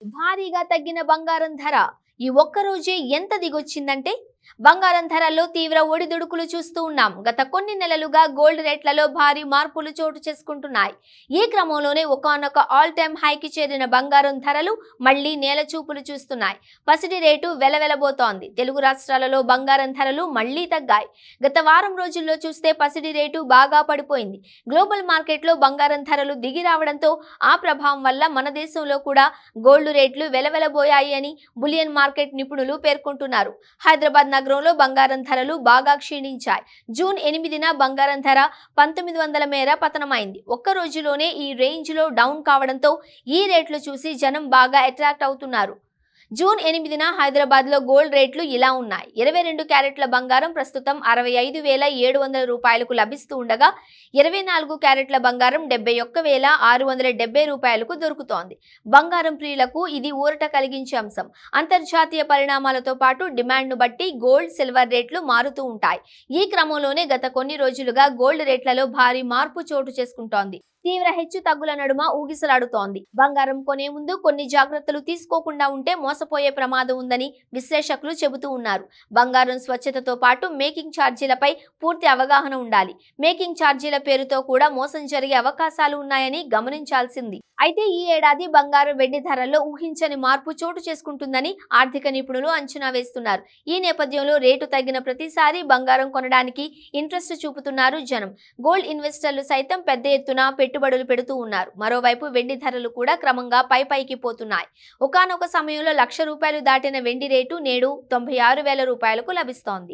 భారీగా తగ్గిన బంగారం ధర ఈ ఒక్క రోజే ఎంత దిగొచ్చిందంటే బంగారం ధరల్లో తీవ్ర ఒడిదుడుకులు చూస్తూ ఉన్నాం. గత కొన్ని నెలలుగా గోల్డ్ రేట్లలో భారీ మార్పులు చోటు చేసుకుంటున్నాయి. ఈ క్రమంలోనే ఒకానొక ఆల్ టైమ్ హైకి చేరిన బంగారం ధరలు మళ్లీ నేలచూపులు చూస్తున్నాయి. పసిడి రేటు వెలవెలబోతోంది. తెలుగు రాష్ట్రాలలో బంగారం ధరలు మళ్లీ తగ్గాయి. గత వారం రోజుల్లో చూస్తే పసిడి రేటు బాగా పడిపోయింది. గ్లోబల్ మార్కెట్లో బంగారం ధరలు దిగి రావడంతో ఆ ప్రభావం వల్ల మన దేశంలో కూడా గోల్డ్ రేట్లు వెలవెలబోయాయి అని బులియన్ మార్కెట్ నిపుణులు పేర్కొంటున్నారు. హైదరాబాద్ నగరంలో బంగారం ధరలు బాగా క్షీణించాయి. జూన్ 8న బంగారం ధర 1900 మేర పతనమైంది. ఒక్క రోజులోనే ఈ రేంజ్ లో డౌన్ కావడంతో ఈ రేట్లు చూసి జనం బాగా అట్రాక్ట్ అవుతున్నారు. జూన్ 8న హైదరాబాద్ లో గోల్డ్ రేట్లు ఇలా ఉన్నాయి. 22 క్యారెట్ల బంగారం ప్రస్తుతం 65,700 రూపాయలకు లభిస్తూ ఉండగా 24 క్యారెట్ల బంగారం 71,670 రూపాయలకు దొరుకుతోంది. బంగారం ప్రియులకు ఇది ఊరట కలిగించే అంశం. అంతర్జాతీయ పరిణామాలతో పాటు డిమాండ్ ను బట్టి గోల్డ్, సిల్వర్ రేట్లు మారుతూ ఉంటాయి. ఈ క్రమంలోనే గత కొన్ని రోజులుగా గోల్డ్ రేట్లలో భారీ మార్పు చోటు చేసుకుంటోంది. తీవ్ర హెచ్చు తగ్గుల నడుమ ఊగిసలాడుతోంది. బంగారం కొనే ముందు కొన్ని జాగ్రత్తలు తీసుకోకుండా ఉంటే మోసపోయే ప్రమాదం ఉందని విశ్లేషకులు చెబుతూ ఉన్నారు. బంగారం స్వచ్ఛతతో పాటు మేకింగ్ ఛార్జీలపై పూర్తి అవగాహన ఉండాలి. మేకింగ్ ఛార్జీల పేరుతో కూడా మోసం జరిగే అవకాశాలు ఉన్నాయని గమనించాల్సింది. అయితే ఈ ఏడాది బంగారం, వెండి ధరల్లో ఊహించని మార్పు చోటు చేసుకుంటుందని ఆర్థిక నిపుణులు అంచనా వేస్తున్నారు. ఈ నేపథ్యంలో రేటు తగ్గిన ప్రతిసారి బంగారం కొనడానికి ఇంట్రెస్ట్ చూపుతున్నారు జనం. గోల్డ్ ఇన్వెస్టర్లు సైతం పెద్ద ఎత్తున పెట్టుబడులు పెడుతూ ఉన్నారు. మరోవైపు వెండి ధరలు కూడా క్రమంగా పైకి పోతున్నాయి. ఒకానొక సమయంలో 1,00,000 రూపాయలు దాటిన వెండి రేటు నేడు 96,000 రూపాయలకు లభిస్తోంది.